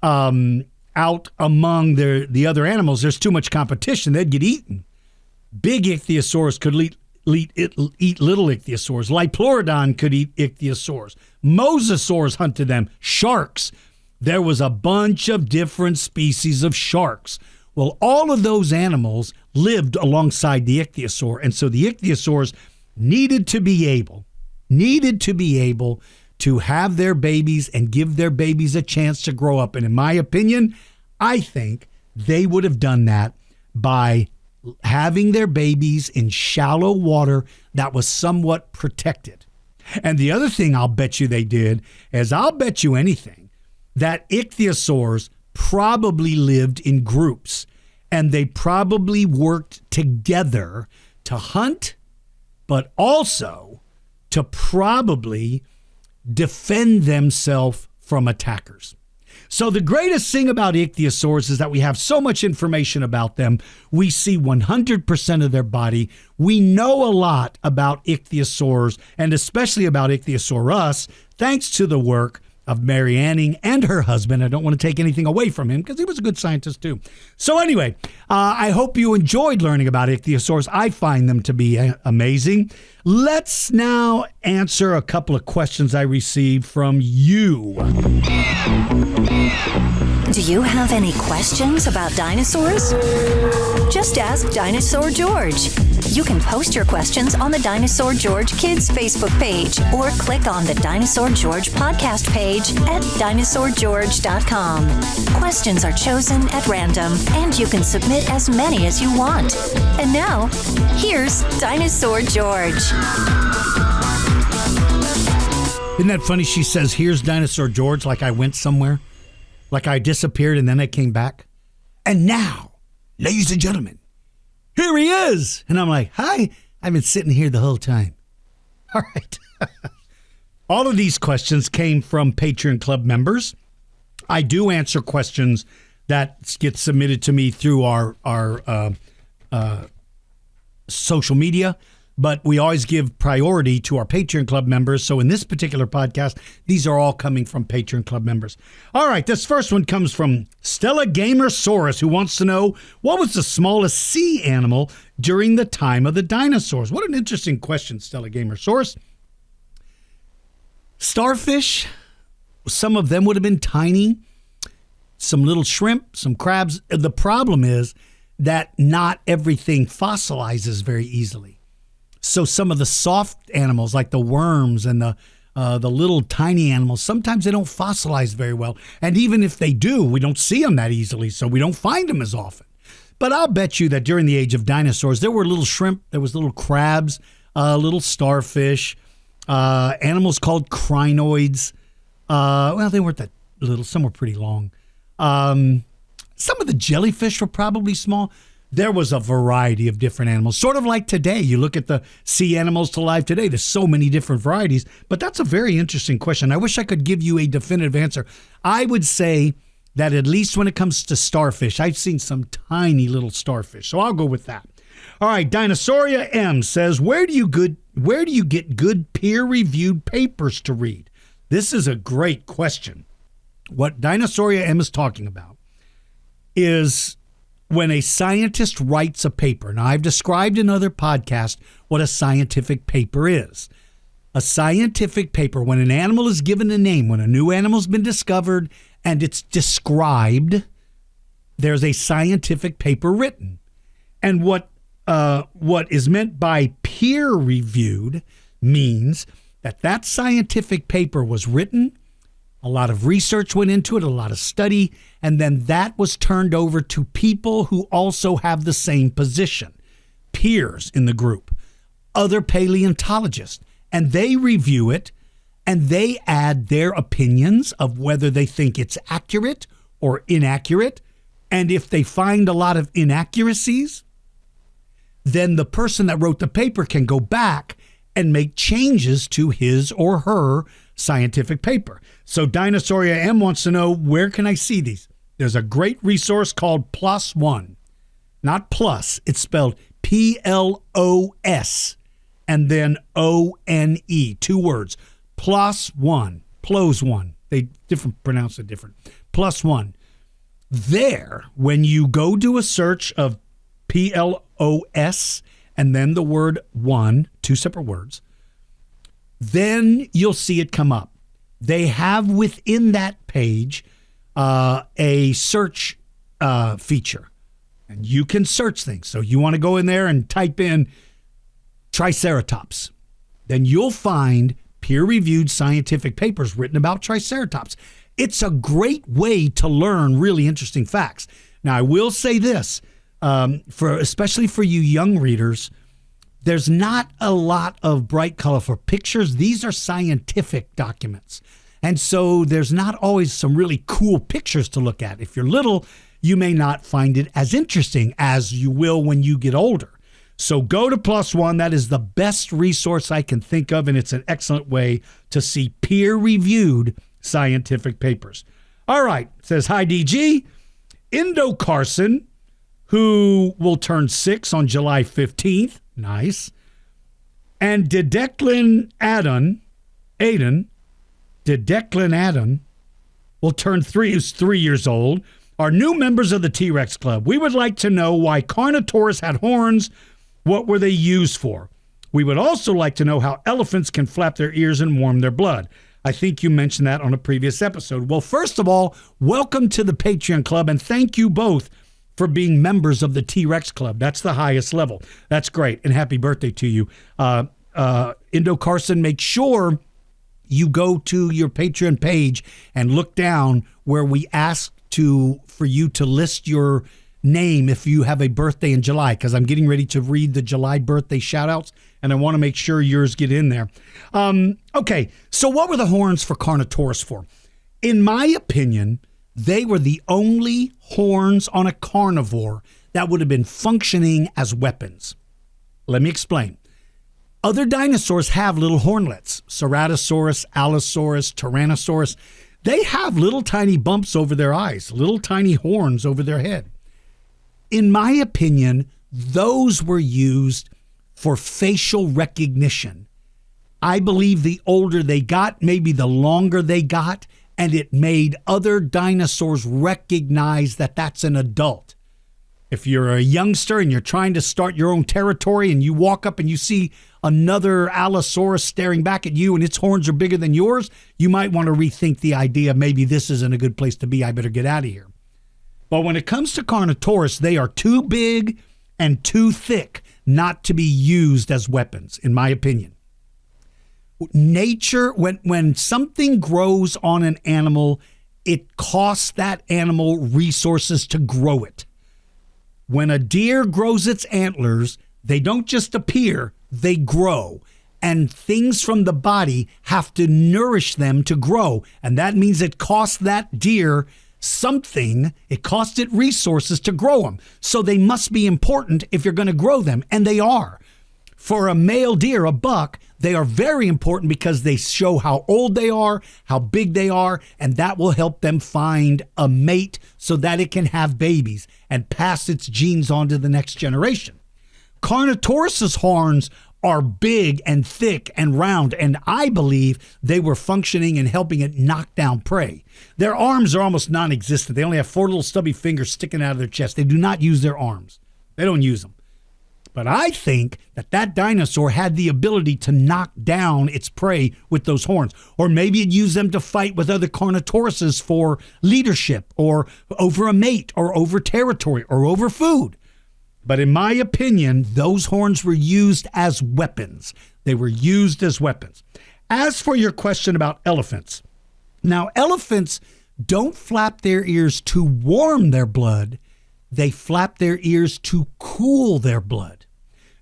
out among the other animals, there's too much competition. They'd get eaten. Big Ichthyosaurus could eat little Ichthyosaurs. Liplorodon could eat Ichthyosaurs. Mosasaurs hunted them. Sharks. There was a bunch of different species of sharks. Well, all of those animals lived alongside the Ichthyosaur, and so the Ichthyosaurs needed to be able to have their babies and give their babies a chance to grow up. And in my opinion, I think they would have done that by having their babies in shallow water that was somewhat protected. And the other thing I'll bet you they did is I'll bet you anything that Ichthyosaurs probably lived in groups, and they probably worked together to hunt, but also to probably defend themselves from attackers. So the greatest thing about Ichthyosaurs is that we have so much information about them. We see 100% of their body. We know a lot about Ichthyosaurs, and especially about Ichthyosaurus, thanks to the work of Mary Anning and her husband. I don't want to take anything away from him because he was a good scientist too. So anyway, I hope you enjoyed learning about Ichthyosaurs. I find them to be amazing. Let's now answer a couple of questions I received from you. Do you have any questions about dinosaurs? Just ask Dinosaur George. You can post your questions on the Dinosaur George Kids Facebook page or click on the Dinosaur George podcast page at dinosaurgeorge.com. Questions are chosen at random, and you can submit as many as you want. And now, here's Dinosaur George. Isn't that funny? She says, here's Dinosaur George, like I went somewhere. Like I disappeared and then I came back. And now, ladies and gentlemen, here he is. And I'm like, hi, I've been sitting here the whole time. All right. All of these questions came from Patreon Club members. I do answer questions that get submitted to me through our social media, but we always give priority to our Patreon Club members. So in this particular podcast, these are all coming from Patreon Club members. All right, this first one comes from Stella Gamersaurus, who wants to know, what was the smallest sea animal during the time of the dinosaurs? What an interesting question, Stella Gamersaurus. Starfish, some of them would have been tiny. Some little shrimp, some crabs. The problem is that not everything fossilizes very easily. So some of the soft animals, like the worms and the little tiny animals, sometimes they don't fossilize very well. And even if they do, we don't see them that easily, so we don't find them as often. But I'll bet you that during the age of dinosaurs, there were little shrimp, there was little crabs, little starfish, animals called crinoids. Well, they weren't that little. Some were pretty long. Some of the jellyfish were probably small. There was a variety of different animals, sort of like today. You look at the sea animals to live today, there's so many different varieties, but that's a very interesting question. I wish I could give you a definitive answer. I would say that at least when it comes to starfish, I've seen some tiny little starfish. So I'll go with that. All right, Dinosauria M says, where do you get good peer-reviewed papers to read? This is a great question. What Dinosauria M is talking about is when a scientist writes a paper. Now, I've described in other podcasts what a scientific paper is. A scientific paper, when an animal is given a name, when a new animal's been discovered and it's described, there's a scientific paper written. And what is meant by peer-reviewed means that scientific paper was written, a lot of research went into it, a lot of study, and then that was turned over to people who also have the same position, peers in the group, other paleontologists, and they review it, and they add their opinions of whether they think it's accurate or inaccurate, and if they find a lot of inaccuracies, then the person that wrote the paper can go back and make changes to his or her scientific paper. So Dinosauria M wants to know, where can I see these? There's a great resource called PLOS One. Not plus, it's spelled PLOS and then ONE, 2 words. PLOS One, PLOS One. They pronounce it different. PLOS One. There, when you go do a search of PLOS and then the word one, 2 separate words, then you'll see it come up. They have within that page a search feature, and you can search things. So you want to go in there and type in Triceratops. Then you'll find peer-reviewed scientific papers written about Triceratops. It's a great way to learn really interesting facts. Now, I will say this, especially for you young readers, there's not a lot of bright, colorful pictures. These are scientific documents. And so there's not always some really cool pictures to look at. If you're little, you may not find it as interesting as you will when you get older. So go to PLOS One. That is the best resource I can think of, and it's an excellent way to see peer-reviewed scientific papers. All right, it says, hi, DG. Indo Carson, who will turn 6 on July 15th. Nice. And Dedeclan Aden will turn 3, who's 3 years old, are new members of the T-Rex Club. We would like to know why Carnotaurus had horns. What were they used for? We would also like to know how elephants can flap their ears and warm their blood. I think you mentioned that on a previous episode. Well, first of all, welcome to the Patreon Club, and thank you both for being members of the T-Rex Club. That's the highest level. That's great, and happy birthday to you. Indo Carson, make sure you go to your Patreon page and look down where we ask for you to list your name if you have a birthday in July, because I'm getting ready to read the July birthday shoutouts, and I want to make sure yours get in there. Okay, so what were the horns for Carnotaurus for? In my opinion, they were the only horns on a carnivore that would have been functioning as weapons. Let me explain. Other dinosaurs have little hornlets. Ceratosaurus, Allosaurus, Tyrannosaurus. They have little tiny bumps over their eyes, little tiny horns over their head. In my opinion, those were used for facial recognition. I believe the older they got, maybe the longer they got, and it made other dinosaurs recognize that that's an adult. If you're a youngster and you're trying to start your own territory and you walk up and you see another Allosaurus staring back at you and its horns are bigger than yours, you might want to rethink the idea, maybe this isn't a good place to be, I better get out of here. But when it comes to Carnotaurus, they are too big and too thick not to be used as weapons, in my opinion. Nature, when something grows on an animal, it costs that animal resources to grow it. When a deer grows its antlers, they don't just appear, they grow. And things from the body have to nourish them to grow. And that means it costs that deer something. It costs it resources to grow them. So they must be important if you're going to grow them. And they are. For a male deer, a buck, they are very important because they show how old they are, how big they are, and that will help them find a mate so that it can have babies and pass its genes on to the next generation. Carnotaurus's horns are big and thick and round, and I believe they were functioning and helping it knock down prey. Their arms are almost non-existent. They only have 4 little stubby fingers sticking out of their chest. They do not use their arms. They don't use them. But I think that dinosaur had the ability to knock down its prey with those horns. Or maybe it used them to fight with other Carnotauruses for leadership or over a mate or over territory or over food. But in my opinion, those horns were used as weapons. They were used as weapons. As for your question about elephants, now elephants don't flap their ears to warm their blood. They flap their ears to cool their blood.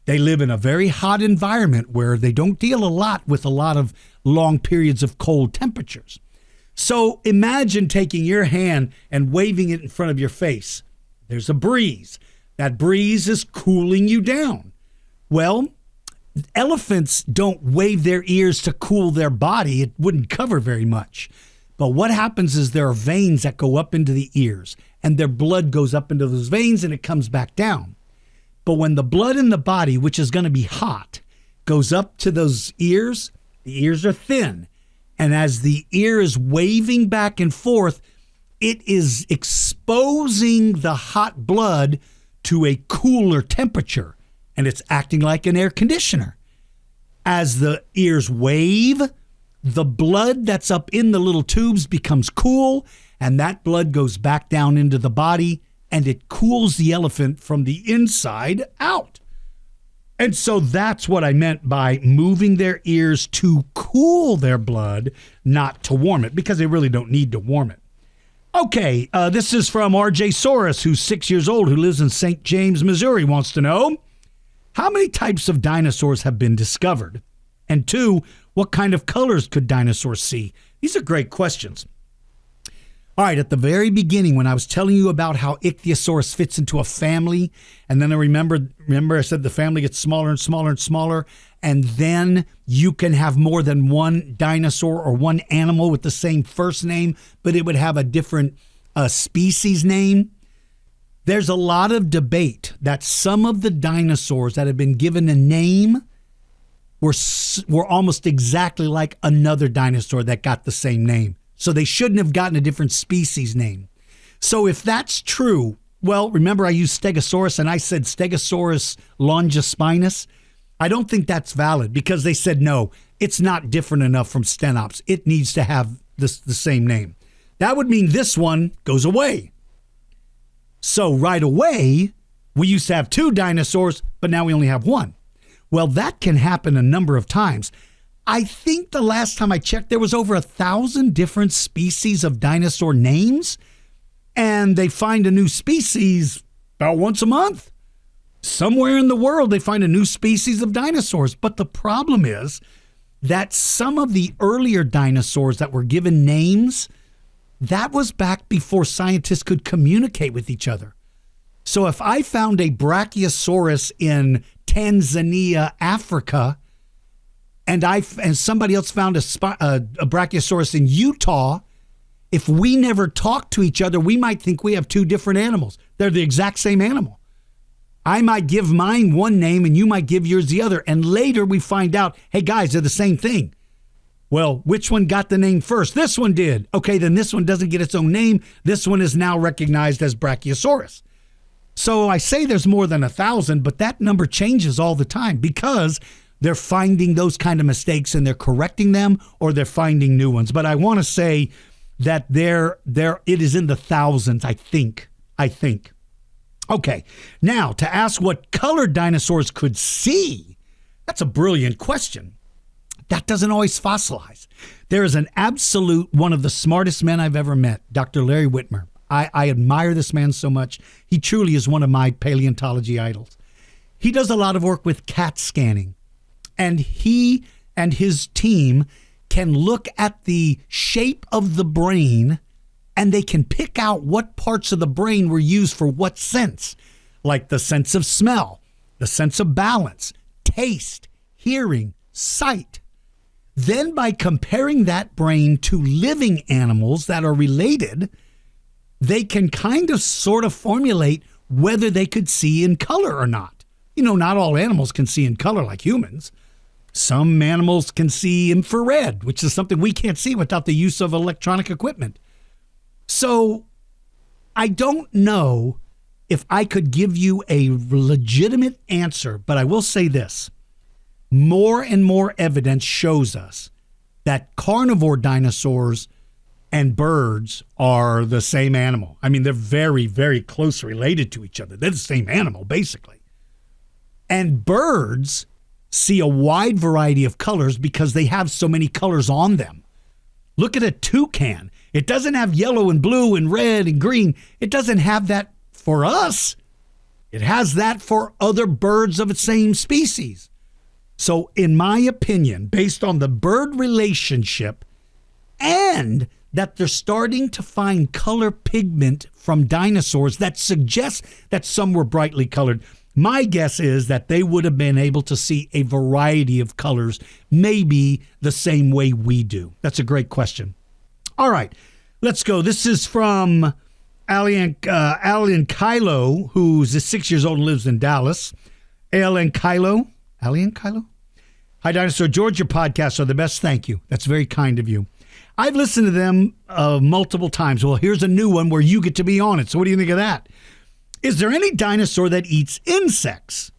They live in a very hot environment where they don't deal a lot with a lot of long periods of cold temperatures. So imagine taking your hand and waving it in front of your face. There's a breeze. That breeze is cooling you down. Well, elephants don't wave their ears to cool their body. It wouldn't cover very much. But what happens is there are veins that go up into the ears, and their blood goes up into those veins and it comes back down. But when the blood in the body, which is going to be hot, goes up to those ears, the ears are thin. And as the ear is waving back and forth, it is exposing the hot blood to a cooler temperature, and it's acting like an air conditioner. As the ears wave, the blood that's up in the little tubes becomes cool, and that blood goes back down into the body, and it cools the elephant from the inside out. And so that's what I meant by moving their ears to cool their blood, not to warm it, because they really don't need to warm it. Okay, this is from Icthyosaurus, who's 6 years old, who lives in St. James, Missouri, wants to know, how many types of dinosaurs have been discovered? And 2, what kind of colors could dinosaurs see? These are great questions. All right, at the very beginning, when I was telling you about how Ichthyosaurus fits into a family, and then I remember I said the family gets smaller and smaller and smaller, and then you can have more than one dinosaur or one animal with the same first name, but it would have a different species name. There's a lot of debate that some of the dinosaurs that have been given a name were almost exactly like another dinosaur that got the same name. So they shouldn't have gotten a different species name. So if that's true, well, remember I used Stegosaurus and I said Stegosaurus longispinus. I don't think that's valid because they said, no, it's not different enough from Stenops. It needs to have the same name. That would mean this one goes away. So right away, we used to have 2 dinosaurs, but now we only have 1. Well, that can happen a number of times. I think the last time I checked, there was over 1,000 different species of dinosaur names, and they find a new species about once a month. Somewhere in the world, they find a new species of dinosaurs. But the problem is that some of the earlier dinosaurs that were given names, that was back before scientists could communicate with each other. So if I found a Brachiosaurus in Tanzania, Africa, and somebody else found a Brachiosaurus in Utah, if we never talk to each other, we might think we have 2 different animals. They're the exact same animal. I might give mine one name and you might give yours the other. And later we find out, hey guys, they're the same thing. Well, which one got the name first? This one did. Okay, then this one doesn't get its own name. This one is now recognized as Brachiosaurus. So I say there's more than 1,000, but that number changes all the time because they're finding those kind of mistakes and they're correcting them, or they're finding new ones. But I want to say that it is in the thousands, I think. Okay, now to ask what color dinosaurs could see, that's a brilliant question. That doesn't always fossilize. There is an absolute, one of the smartest men I've ever met, Dr. Larry Whitmer. I admire this man so much. He truly is one of my paleontology idols. He does a lot of work with CAT scanning. And he and his team can look at the shape of the brain and they can pick out what parts of the brain were used for what sense, like the sense of smell, the sense of balance, taste, hearing, sight. Then by comparing that brain to living animals that are related, they can kind of sort of formulate whether they could see in color or not. You know, not all animals can see in color like humans. Some animals can see infrared, which is something we can't see without the use of electronic equipment. So I don't know if I could give you a legitimate answer, but I will say this. More and more evidence shows us that carnivore dinosaurs and birds are the same animal. I mean, they're very, very close related to each other. They're the same animal, basically. And birds see a wide variety of colors because they have so many colors on them. Look at a toucan. It doesn't have yellow and blue and red and green. It doesn't have that for us. It has that for other birds of the same species. So in my opinion, based on the bird relationship and that they're starting to find color pigment from dinosaurs that suggests that some were brightly colored, my guess is that they would have been able to see a variety of colors, maybe the same way we do. That's a great question. All right, let's go. This is from Alien Kylo, who's 6 years old and lives in Dallas. Alien Kylo? Hi, Dinosaur George. Your podcasts are the best. Thank you. That's very kind of you. I've listened to them multiple times. Well, here's a new one where you get to be on it. So what do you think of that? Is there any dinosaur that eats insects?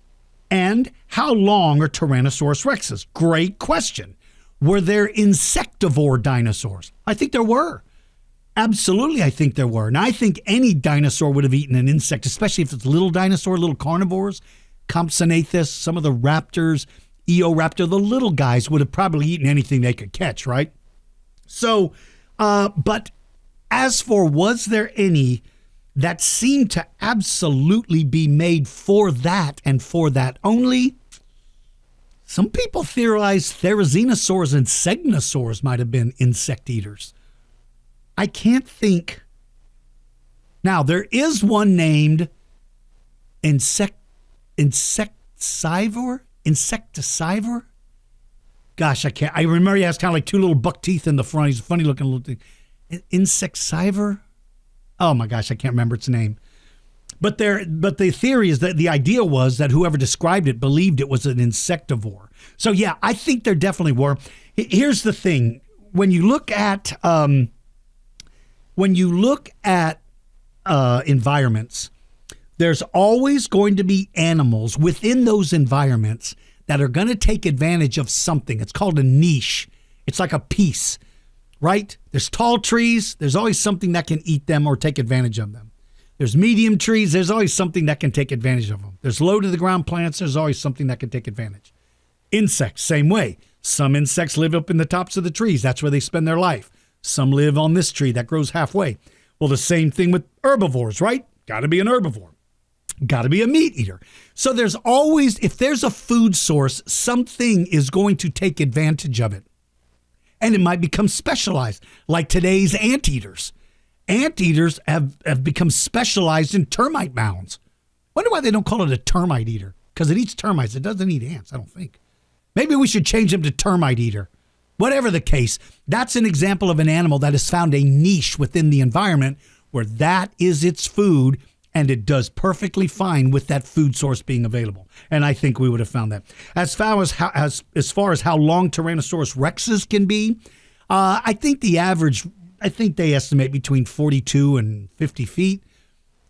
And how long are Tyrannosaurus rexes? Great question. Were there insectivore dinosaurs? I think there were. Absolutely, I think there were. And I think any dinosaur would have eaten an insect, especially if it's little dinosaur, little carnivores, Compsognathus, some of the raptors, Eoraptor, the little guys would have probably eaten anything they could catch, right? So, but as for was there any that seemed to absolutely be made for that and for that only, some people theorize Therizinosaurs and Segnosaurs might have been insect eaters. I can't think. Now, there is one named Insectivore? Gosh, I can't. I remember he has kind of like two little buck teeth in the front. He's a funny looking little thing. Insectivore? Oh my gosh, I can't remember its name. But the theory is that the idea was that whoever described it believed it was an insectivore. So yeah, I think there definitely were. Here's the thing: when you look at environments, there's always going to be animals within those environments that are going to take advantage of something. It's called a niche. It's like a piece, right? There's tall trees. There's always something that can eat them or take advantage of them. There's medium trees. There's always something that can take advantage of them. There's low to the ground plants. There's always something that can take advantage. Insects, same way. Some insects live up in the tops of the trees. That's where they spend their life. Some live on this tree that grows halfway. Well, the same thing with herbivores, right? Got to be an herbivore. Got to be a meat eater. So there's always, if there's a food source, something is going to take advantage of it. And it might become specialized, like today's anteaters. Anteaters have become specialized in termite mounds. Wonder why they don't call it a termite eater. Because it eats termites. It doesn't eat ants, I don't think. Maybe we should change them to termite eater. Whatever the case, that's an example of an animal that has found a niche within the environment where that is its food, and it does perfectly fine with that food source being available. And I think we would have found that. As far as how long Tyrannosaurus rexes can be, I think the average, I think they estimate between 42 and 50 feet.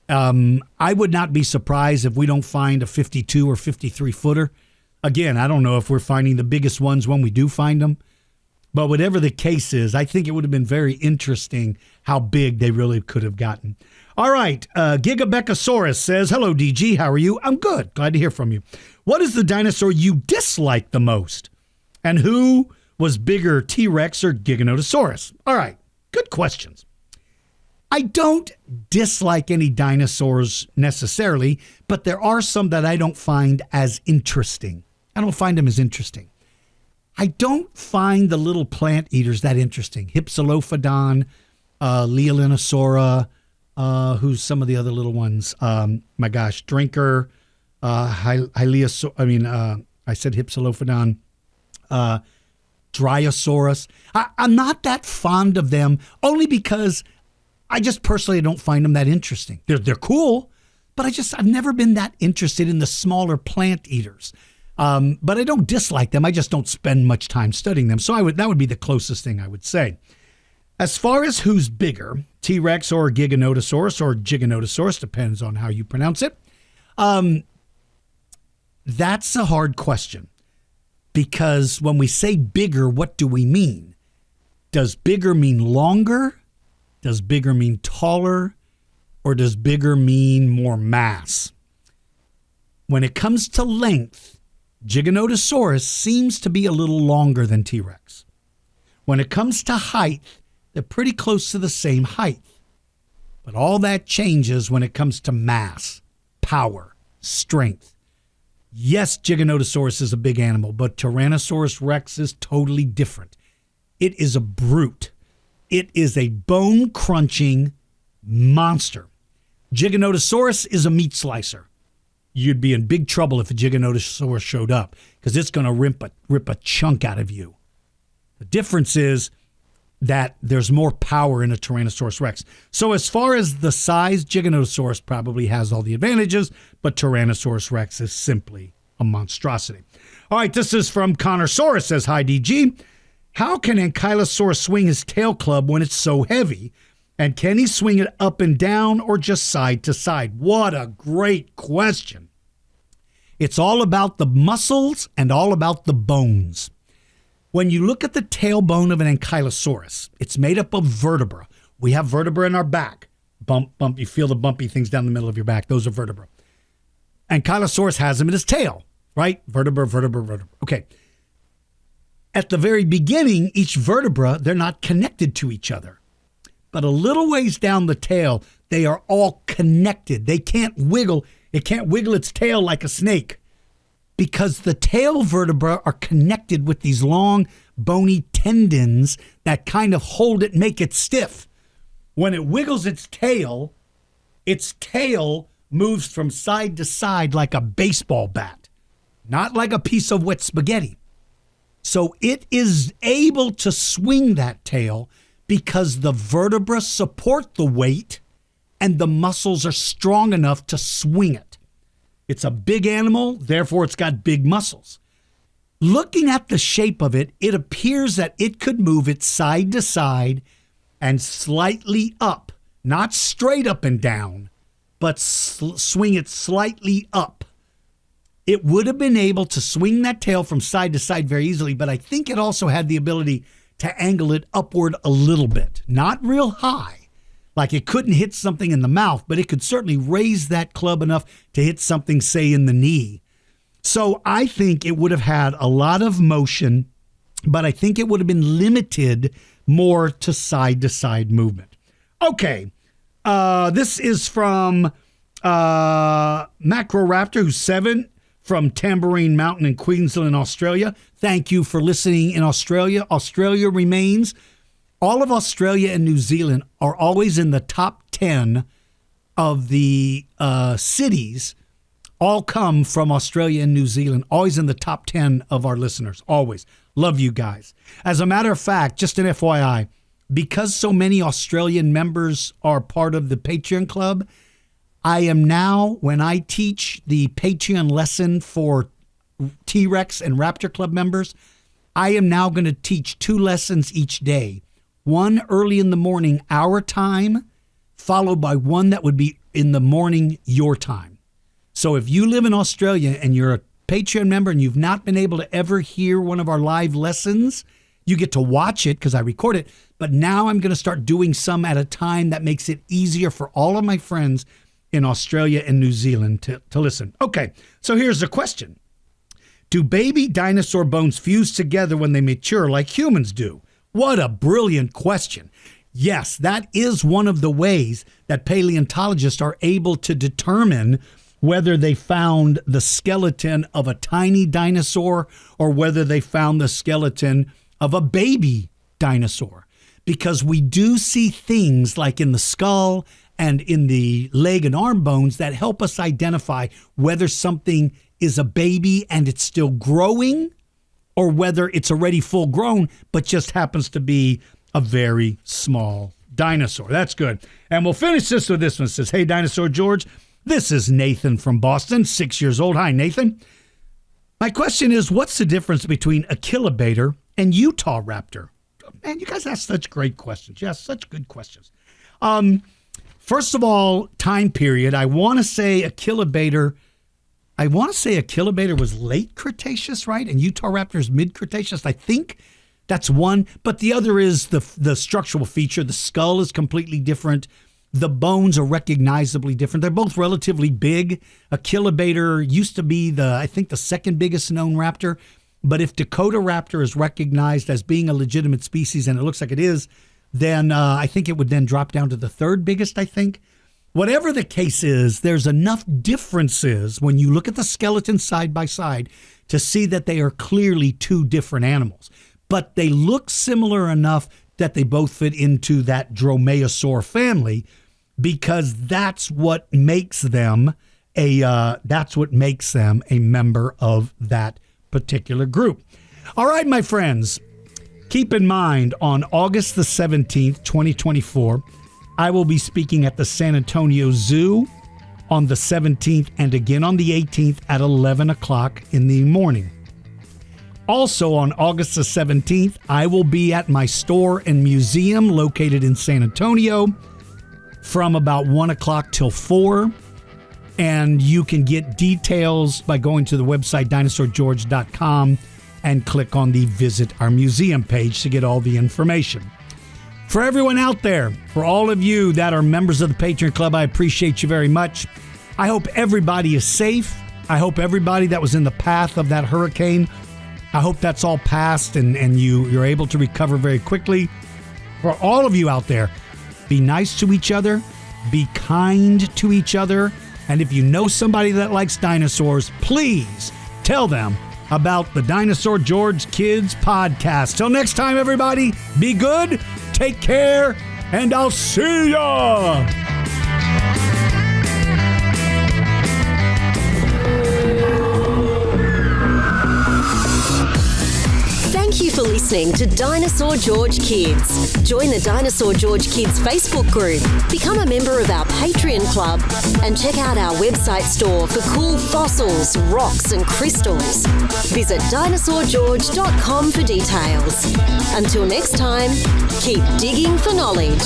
I would not be surprised if we don't find a 52 or 53 footer. Again, I don't know if we're finding the biggest ones when we do find them. But whatever the case is, I think it would have been very interesting how big they really could have gotten. All right, Gigabecosaurus says, hello, DG, how are you? I'm good. Glad to hear from you. What is the dinosaur you dislike the most? And who was bigger, T-Rex or Giganotosaurus? All right, good questions. I don't dislike any dinosaurs necessarily, but there are some that I don't find as interesting. I don't find them as interesting. I don't find the little plant eaters that interesting. Hypsilophodon, Leolinosaura, who's some of the other little ones? My gosh, Drinker, I said Hypsilophodon. Dryosaurus. I'm not that fond of them, only because I just personally don't find them that interesting. They're cool, but I've never been that interested in the smaller plant eaters. But I don't dislike them. I just don't spend much time studying them. So that would be the closest thing I would say. As far as who's bigger, T-Rex or Giganotosaurus or Giganotosaurus, depends on how you pronounce it. That's a hard question. Because when we say bigger, what do we mean? Does bigger mean longer? Does bigger mean taller? Or does bigger mean more mass? When it comes to length, Giganotosaurus seems to be a little longer than T-Rex. When it comes to height, they're pretty close to the same height. But all that changes when it comes to mass, power, strength. Yes, Giganotosaurus is a big animal, but Tyrannosaurus Rex is totally different. It is a brute. It is a bone-crunching monster. Giganotosaurus is a meat slicer. You'd be in big trouble if a Giganotosaurus showed up, because it's going to rip a chunk out of you. The difference is that there's more power in a Tyrannosaurus Rex. So as far as the size, Giganotosaurus probably has all the advantages, but Tyrannosaurus Rex is simply a monstrosity. All right, this is from Connorsaurus, says, hi, DG. How can Ankylosaurus swing his tail club when it's so heavy? And can he swing it up and down or just side to side? What a great question. It's all about the muscles and all about the bones. When you look at the tailbone of an Ankylosaurus, it's made up of vertebra. We have vertebra in our back. Bump. You feel the bumpy things down the middle of your back. Those are vertebra. Ankylosaurus has them in his tail, right? Vertebra. Okay. At the very beginning, each vertebra, they're not connected to each other. But a little ways down the tail, they are all connected. They can't wiggle. It can't wiggle its tail like a snake, because the tail vertebrae are connected with these long, bony tendons that kind of hold it, make it stiff. When it wiggles its tail moves from side to side like a baseball bat, not like a piece of wet spaghetti. So it is able to swing that tail because the vertebrae support the weight and the muscles are strong enough to swing it. It's a big animal, therefore it's got big muscles. Looking at the shape of it, it appears that it could move it side to side and slightly up, not straight up and down, but swing it slightly up. It would have been able to swing that tail from side to side very easily, but I think it also had the ability to angle it upward a little bit, not real high. Like it couldn't hit something in the mouth, but it could certainly raise that club enough to hit something, say, in the knee. So I think it would have had a lot of motion, but I think it would have been limited more to side movement. Okay, this is from Macroraptor, who's 7, from Tambourine Mountain in Queensland, Australia. Thank you for listening in Australia. Australia remains. All of Australia and New Zealand are always in the top 10 of the cities. All come from Australia and New Zealand, always in the top 10 of our listeners, always. Love you guys. As a matter of fact, just an FYI, because so many Australian members are part of the Patreon Club, I am now, when I teach the Patreon lesson for T-Rex and Raptor Club members, I am now going to teach 2 lessons each day. One early in the morning, our time, followed by one that would be in the morning, your time. So if you live in Australia and you're a Patreon member and you've not been able to ever hear one of our live lessons, you get to watch it because I record it. But now I'm going to start doing some at a time that makes it easier for all of my friends in Australia and New Zealand to listen. Okay, so here's the question. Do baby dinosaur bones fuse together when they mature like humans do? What a brilliant question. Yes, that is one of the ways that paleontologists are able to determine whether they found the skeleton of a tiny dinosaur or whether they found the skeleton of a baby dinosaur. Because we do see things like in the skull and in the leg and arm bones that help us identify whether something is a baby and it's still growing or whether it's already full grown but just happens to be a very small dinosaur. That's good. And we'll finish this with this one. It says, "Hey, Dinosaur George, this is Nathan from Boston, 6 years old." Hi, Nathan. My question is, what's the difference between a Icthyosaurus and Utah raptor? Man, you guys ask such great questions. Yes, such good questions. First of all, time period. I want to say Icthyosaurus was late Cretaceous, right? And Utah raptor is mid Cretaceous. I think that's one. But the other is the structural feature. The skull is completely different. The bones are recognizably different. They're both relatively big. Icthyosaurus used to be I think the second biggest known raptor. But if Dakota raptor is recognized as being a legitimate species, and it looks like it is, then I think it would then drop down to the third biggest, I think. Whatever the case is, there's enough differences when you look at the skeleton side by side to see that they are clearly two different animals. But they look similar enough that they both fit into that dromaeosaur family, because that's what makes them a member of that particular group. All right, my friends, keep in mind on August the 17th, 2024, I will be speaking at the San Antonio Zoo on the 17th and again on the 18th at 11 o'clock in the morning. Also on August the 17th, I will be at my store and museum located in San Antonio from about 1 o'clock till 4. And you can get details by going to the website dinosaurgeorge.com and click on the Visit Our Museum page to get all the information. For everyone out there, for all of you that are members of the Patreon Club, I appreciate you very much. I hope everybody is safe. I hope everybody that was in the path of that hurricane, I hope that's all past and you're able to recover very quickly. For all of you out there, be nice to each other, be kind to each other, and if you know somebody that likes dinosaurs, please tell them about the Dinosaur George Kids Podcast. Till next time, everybody, be good, take care, and I'll see ya! Thank you for listening to Dinosaur George Kids. Join the Dinosaur George Kids Facebook group, become a member of our Patreon club, and check out our website store for cool fossils, rocks, and crystals. Visit dinosaurgeorge.com for details. Until next time, keep digging for knowledge.